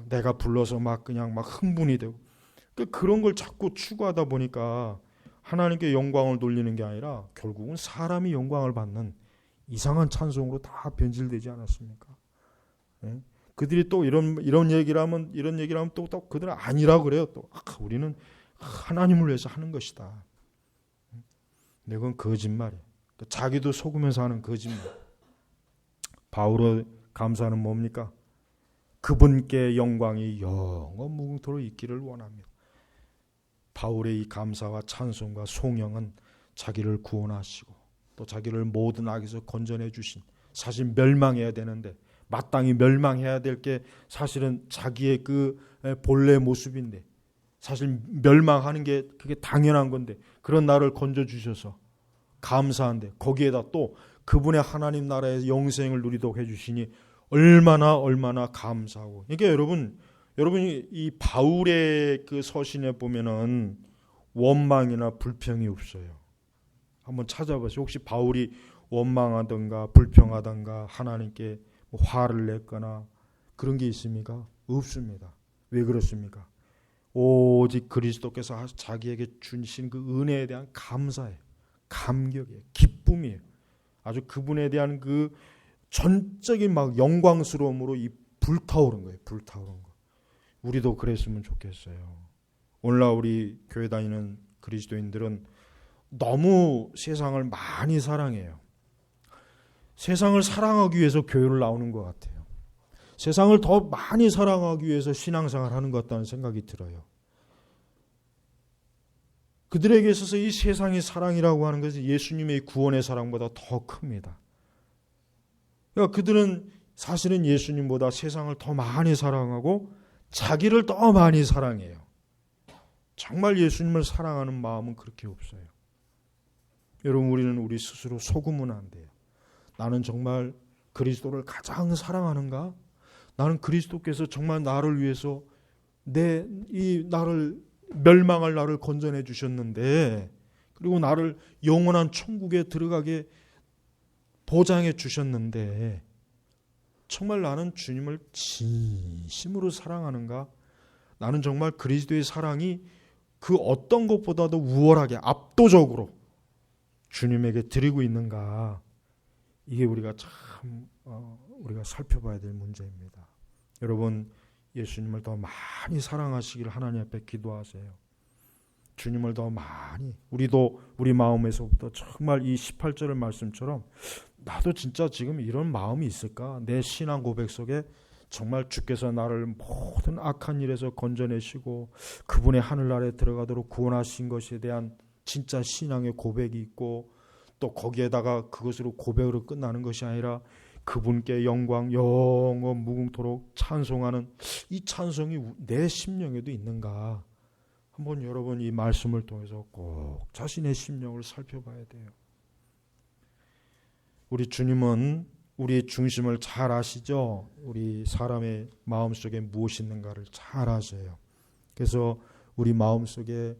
내가 불러서 막 그냥 막 흥분이 되고 그런 걸 자꾸 추구하다 보니까 하나님께 영광을 돌리는 게 아니라 결국은 사람이 영광을 받는 이상한 찬송으로 다 변질되지 않았습니까? 네? 그들이 또 이런 얘기를 하면 또 그들은 아니라고 그래요. 또 우리는 하나님을 위해서 하는 것이다. 근데 그건 거짓말이에요. 자기도 속으면서 하는 거짓말. 바울의 감사는 뭡니까? 그분께 영광이 영원 무궁토록 있기를 원합니다. 바울의 이 감사와 찬송과 송영은 자기를 구원하시고 또 자기를 모든 악에서 건져내 주신, 사실 멸망해야 되는데 마땅히 멸망해야 될 게 사실은 자기의 그 본래 모습인데 사실 멸망하는 게 그게 당연한 건데 그런 나를 건져 주셔서 감사한데 거기에다 또 그분의 하나님 나라의 영생을 누리도록 해주시니 얼마나 감사하고. 그러니까 여러분이 이 바울의 그 서신에 보면은 원망이나 불평이 없어요. 한번 찾아보세요. 혹시 바울이 원망하던가 불평하던가 하나님께 화를 냈거나 그런 게 있습니까? 없습니다. 왜 그렇습니까? 오직 그리스도께서 자기에게 주신 그 은혜에 대한 감사예요. 감격이에요. 기쁨이에요. 아주 그분에 대한 그 전적인 막 영광스러움으로 이 불타오른 거예요. 불타오른 거. 우리도 그랬으면 좋겠어요. 오늘날 우리 교회 다니는 그리스도인들은 너무 세상을 많이 사랑해요. 세상을 사랑하기 위해서 교회를 나오는 것 같아요. 세상을 더 많이 사랑하기 위해서 신앙생활을 하는 것 같다는 생각이 들어요. 그들에게 있어서 이 세상의 사랑이라고 하는 것은 예수님의 구원의 사랑보다 더 큽니다. 그러니까 그들은 사실은 예수님보다 세상을 더 많이 사랑하고 자기를 더 많이 사랑해요. 정말 예수님을 사랑하는 마음은 그렇게 없어요. 여러분, 우리는 우리 스스로 속으면 안 돼요. 나는 정말 그리스도를 가장 사랑하는가? 나는 그리스도께서 정말 나를 위해서 나를 멸망할 나를 건져내 주셨는데, 그리고 나를 영원한 천국에 들어가게 보장해 주셨는데 정말 나는 주님을 진심으로 사랑하는가? 나는 정말 그리스도의 사랑이 그 어떤 것보다도 우월하게 압도적으로 주님에게 드리고 있는가? 이게 우리가 참 우리가 살펴봐야 될 문제입니다. 여러분, 예수님을 더 많이 사랑하시길 하나님 앞에 기도하세요. 주님을 더 많이, 우리도 우리 마음에서부터 정말 이 18절의 말씀처럼 나도 진짜 지금 이런 마음이 있을까? 내 신앙 고백 속에 정말 주께서 나를 모든 악한 일에서 건져내시고 그분의 하늘나라에 들어가도록 구원하신 것에 대한 진짜 신앙의 고백이 있고, 또 거기에다가 그것으로 고백으로 끝나는 것이 아니라 그분께 영광 영원 무궁토록 찬송하는 이 찬송이 내 심령에도 있는가? 한번 여러분 이 말씀을 통해서 꼭 자신의 심령을 살펴봐야 돼요. 우리 주님은 우리의 중심을 잘 아시죠? 우리 사람의 마음속에 무엇이 있는가를 잘 아세요. 그래서 우리 마음속에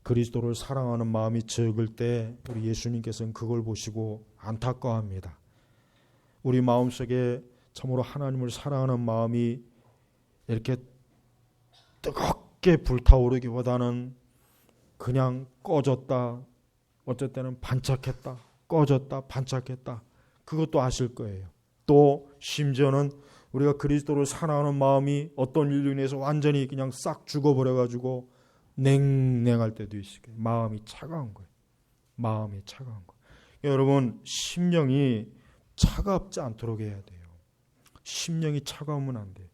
그리스도를 사랑하는 마음이 적을 때 우리 예수님께서는 그걸 보시고 안타까워합니다. 우리 마음속에 참으로 하나님을 사랑하는 마음이 이렇게 뜨겁게 불타오르기보다는 그냥 꺼졌다, 어쩔 때는 반짝했다, 꺼졌다, 반짝했다, 그것도 아실 거예요. 또 심지어는 우리가 그리스도를 사랑하는 마음이 어떤 일로 인해서 완전히 그냥 싹 죽어버려가지고 냉랭할 때도 있을 거예요. 마음이 차가운 거예요. 마음이 차가운 거예요. 여러분, 심령이 차갑지 않도록 해야 돼요. 심령이 차가우면 안 돼요.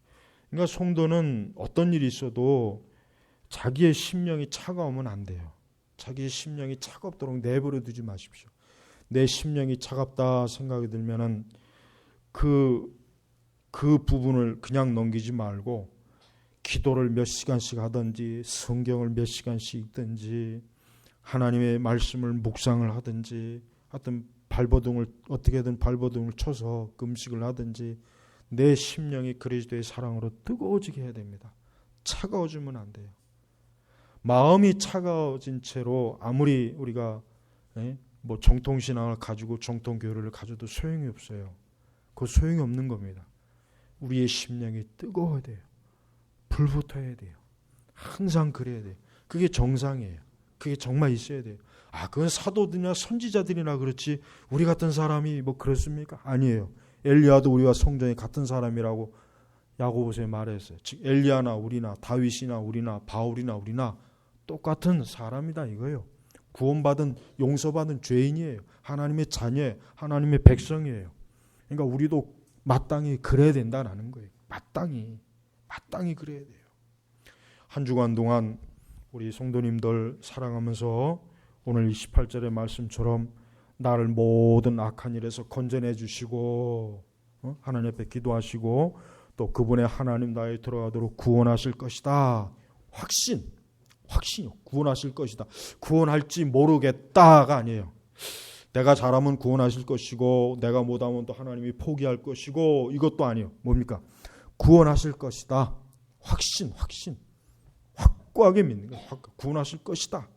그러니까 성도는 어떤 일이 있어도 자기의 심령이 차가우면 안 돼요. 자기의 심령이 차갑도록 내버려 두지 마십시오. 내 심령이 차갑다 생각이 들면은 그 부분을 그냥 넘기지 말고 기도를 몇 시간씩 하든지 성경을 몇 시간씩 읽든지 하나님의 말씀을 묵상을 하든지 하여튼 어떻게든 발버둥을 쳐서 금식을 하든지 내 심령이 그리스도의 사랑으로 뜨거워지게 해야 됩니다. 차가워지면 안 돼요. 마음이 차가워진 채로 아무리 우리가 뭐 정통신앙을 가지고 정통교회를 가져도 소용이 없어요. 그거 소용이 없는 겁니다. 우리의 심령이 뜨거워야 돼요. 불붙어야 돼요. 항상 그래야 돼요. 그게 정상이에요. 그게 정말 있어야 돼요. 그건 사도들이나 선지자들이나 그렇지 우리 같은 사람이 뭐 그렇습니까? 아니에요. 엘리야도 우리와 성전이 같은 사람이라고 야고보서에 말했어요. 즉 엘리야나 우리나 다윗이나 우리나 바울이나 우리나 똑같은 사람이다 이거예요. 구원받은 용서받은 죄인이에요. 하나님의 자녀예요. 하나님의 백성이에요. 그러니까 우리도 마땅히 그래야 된다는 거예요. 마땅히 그래야 돼요. 한 주간 동안 우리 성도님들 사랑하면서 오늘 28절의 말씀처럼 나를 모든 악한 일에서 건져내 주시고 하나님 앞에 기도하시고 또 그분의 하나님 나라에 들어가도록 구원하실 것이다. 확신이요. 구원하실 것이다. 구원할지 모르겠다가 아니에요. 내가 잘하면 구원하실 것이고 내가 못하면 또 하나님이 포기할 것이고 이것도 아니에요. 뭡니까? 구원하실 것이다. 확신. 확고하게 믿는 거예요. 구원하실 것이다.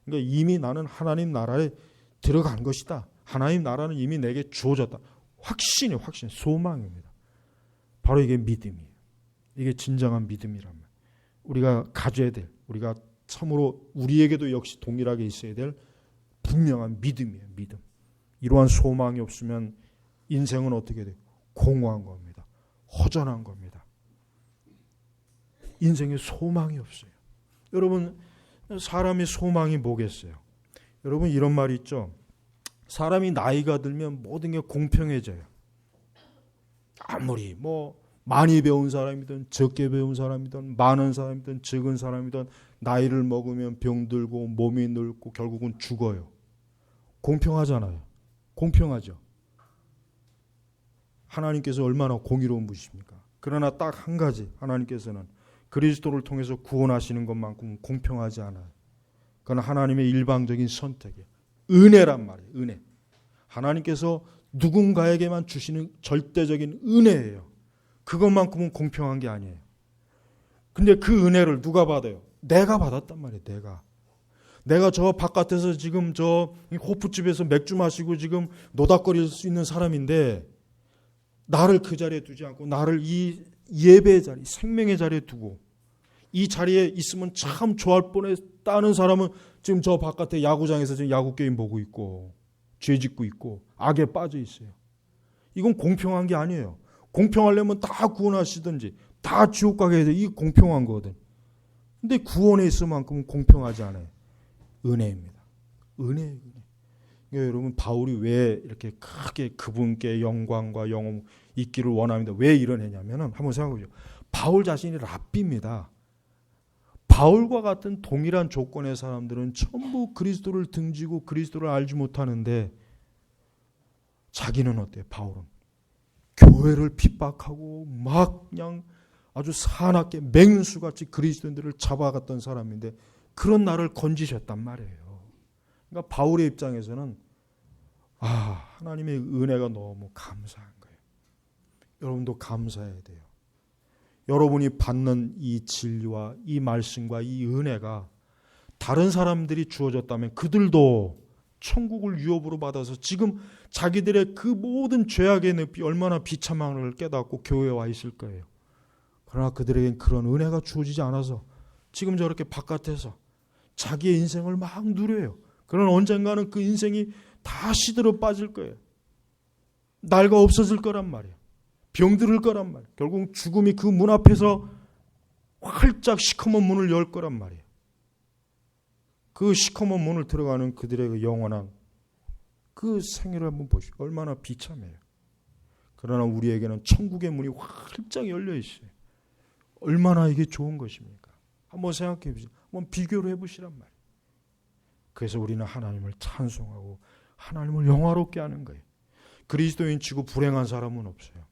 그러니까 이미 나는 하나님 나라에 들어간 것이다. 하나님 나라는 이미 내게 주어졌다. 확신, 소망입니다. 바로 이게 믿음이에요. 이게 진정한 믿음이란 말이에요. 우리가 가져야 될, 우리가 참으로 우리에게도 역시 동일하게 있어야 될 분명한 믿음이에요. 믿음. 이러한 소망이 없으면 인생은 어떻게 돼요? 공허한 겁니다. 허전한 겁니다. 인생에 소망이 없어요. 여러분, 사람의 소망이 뭐겠어요? 여러분, 이런 말이 있죠. 사람이 나이가 들면 모든 게 공평해져요. 아무리 많이 배운 사람이든 적게 배운 사람이든 많은 사람이든 적은 사람이든 나이를 먹으면 병들고 몸이 늙고 결국은 죽어요. 공평하잖아요. 공평하죠. 하나님께서 얼마나 공의로운 분이십니까? 그러나 딱 한 가지, 하나님께서는 그리스도를 통해서 구원하시는 것만큼 공평하지 않아요. 그건 하나님의 일방적인 선택이에요. 은혜란 말이에요. 은혜. 하나님께서 누군가에게만 주시는 절대적인 은혜예요. 그것만큼은 공평한 게 아니에요. 근데 그 은혜를 누가 받아요? 내가 받았단 말이에요. 내가 저 바깥에서 지금 저 호프집에서 맥주 마시고 지금 노닥거릴 수 있는 사람인데 나를 그 자리에 두지 않고 나를 이 예배의 자리, 생명의 자리에 두고 이 자리에 있으면 참 좋아할 뻔했다는 사람은 지금 저 바깥에 야구장에서 지금 야구 게임 보고 있고 죄 짓고 있고 악에 빠져 있어요. 이건 공평한 게 아니에요. 공평하려면 다 구원하시든지 다 지옥 가게 해야 돼. 이게 공평한 거거든. 근데 구원에 있을 만큼은 공평하지 않아요. 은혜입니다. 은혜. 그러니까 여러분, 바울이 왜 이렇게 크게 그분께 영광과 영웅 있기를 원합니다. 왜 이런 애냐면은 한번 생각해 보죠. 바울 자신이 랍비입니다. 바울과 같은 동일한 조건의 사람들은 전부 그리스도를 등지고 그리스도를 알지 못하는데 자기는 어때요? 바울은 교회를 핍박하고 막 그냥 아주 사납게 맹수같이 그리스도인들을 잡아갔던 사람인데 그런 나를 건지셨단 말이에요. 그러니까 바울의 입장에서는 하나님의 은혜가 너무 감사한 거예요. 여러분도 감사해야 돼요. 여러분이 받는 이 진리와 이 말씀과 이 은혜가 다른 사람들이 주어졌다면 그들도 천국을 유업으로 받아서 지금 자기들의 그 모든 죄악의 늪이 얼마나 비참한을 깨닫고 교회에 와 있을 거예요. 그러나 그들에겐 그런 은혜가 주어지지 않아서 지금 저렇게 바깥에서 자기의 인생을 막 누려요. 그러나 언젠가는 그 인생이 다 시들어 빠질 거예요. 날가 없어질 거란 말이에요. 병들을 거란 말이에요. 결국 죽음이 그 문 앞에서 활짝 시커먼 문을 열 거란 말이에요. 그 시커먼 문을 들어가는 그들의 그 영원한 그 생애를 한번 보시고 얼마나 비참해요. 그러나 우리에게는 천국의 문이 활짝 열려 있어요. 얼마나 이게 좋은 것입니까? 한번 생각해 보시죠. 한번 비교를 해보시란 말이에요. 그래서 우리는 하나님을 찬송하고 하나님을 영화롭게 하는 거예요. 그리스도인 치고 불행한 사람은 없어요.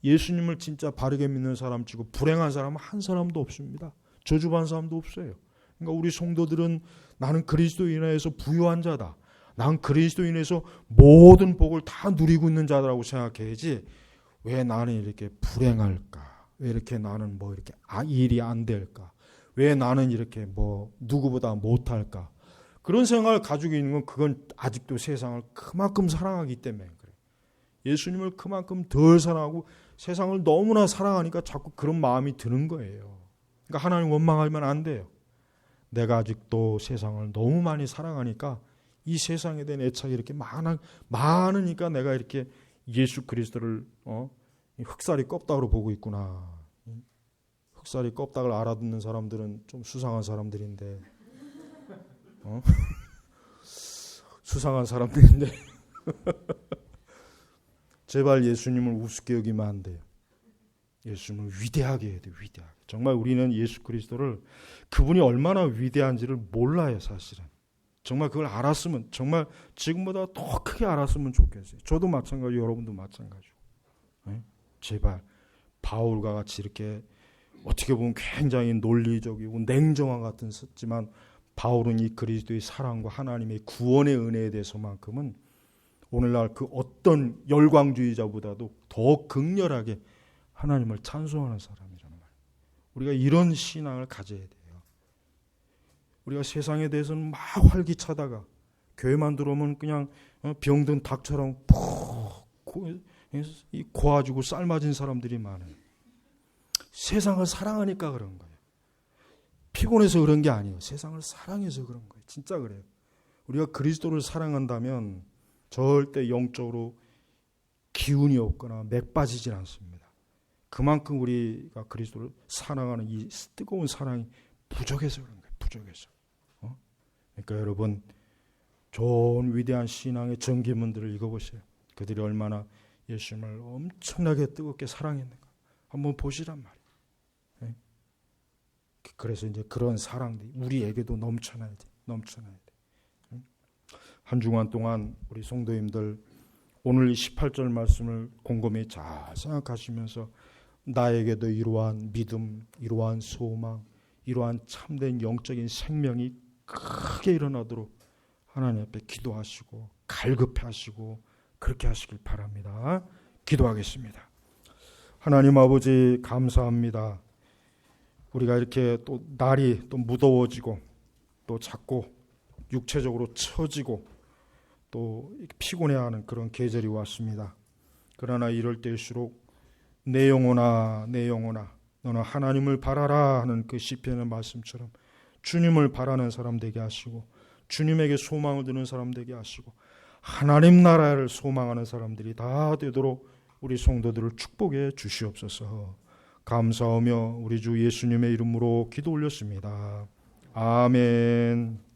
예수님을 진짜 바르게 믿는 사람 치고 불행한 사람은 한 사람도 없습니다. 저주받은 사람도 없어요. 그러니까 우리 성도들은 나는 그리스도인에서 부유한 자다. 난 그리스도인에서 모든 복을 다 누리고 있는 자라고 생각해야지 왜 나는 이렇게 불행할까? 왜 이렇게 나는 이렇게 일이 안 될까? 왜 나는 이렇게 누구보다 못할까? 그런 생각을 가지고 있는 건 그건 아직도 세상을 그만큼 사랑하기 때문에 그래요. 예수님을 그만큼 덜 사랑하고 세상을 너무나 사랑하니까 자꾸 그런 마음이 드는 거예요. 그러니까 하나님 원망하면 안 돼요. 내가 아직도 세상을 너무 많이 사랑하니까 이 세상에 대한 애착이 이렇게 많으니까 내가 이렇게 예수 그리스도를 흑살이 껍닥으로 보고 있구나. 흑살이 껍닥을 알아듣는 사람들은 좀 수상한 사람들인데 수상한 사람들인데 제발 예수님을 우습게 여기면 안 돼요. 예수님을 위대하게 해야 돼요. 위대하게. 정말 우리는 예수 그리스도를 그분이 얼마나 위대한지를 몰라요. 사실은. 정말 그걸 알았으면, 정말 지금보다 더 크게 알았으면 좋겠어요. 저도 마찬가지고 여러분도 마찬가지고. 네? 제발 바울과 같이 이렇게 어떻게 보면 굉장히 논리적이고 냉정한 같은 썼지만 바울은 이 그리스도의 사랑과 하나님의 구원의 은혜에 대해서만큼은 오늘날 그 어떤 열광주의자보다도 더 극렬하게 하나님을 찬송하는 사람이란 말이에요. 우리가 이런 신앙을 가져야 돼요. 우리가 세상에 대해서는 막 활기차다가 교회만 들어오면 그냥 병든 닭처럼 푹 고아지고 삶아진 사람들이 많아요. 세상을 사랑하니까 그런 거예요. 피곤해서 그런 게 아니에요. 세상을 사랑해서 그런 거예요. 진짜 그래요. 우리가 그리스도를 사랑한다면 절대 영적으로 기운이 없거나 맥 빠지질 않습니다. 그만큼 우리가 그리스도를 사랑하는 이 뜨거운 사랑이 부족해서 그런 거예요. 부족해서. 그러니까 여러분 좋은 위대한 신앙의 전기문들을 읽어보세요. 그들이 얼마나 예수님을 엄청나게 뜨겁게 사랑했는가 한번 보시란 말이에요. 네? 그래서 이제 그런 사랑들이 우리에게도 넘쳐나야 돼. 넘쳐나야 돼. 한 주간 동안 우리 성도님들 오늘 18절 말씀을 곰곰이 잘 생각하시면서 나에게도 이러한 믿음, 이러한 소망, 이러한 참된 영적인 생명이 크게 일어나도록 하나님 앞에 기도하시고 갈급해하시고 그렇게 하시길 바랍니다. 기도하겠습니다. 하나님 아버지 감사합니다. 우리가 이렇게 또 날이 또 무더워지고 또 자꾸 육체적으로 처지고 또 피곤해하는 그런 계절이 왔습니다. 그러나 이럴 때일수록 내 영혼아 내 영혼아 너는 하나님을 바라라 하는 그 시편의 말씀처럼 주님을 바라는 사람 되게 하시고 주님에게 소망을 두는 사람 되게 하시고 하나님 나라를 소망하는 사람들이 다 되도록 우리 성도들을 축복해 주시옵소서. 감사하며 우리 주 예수님의 이름으로 기도 올렸습니다. 아멘.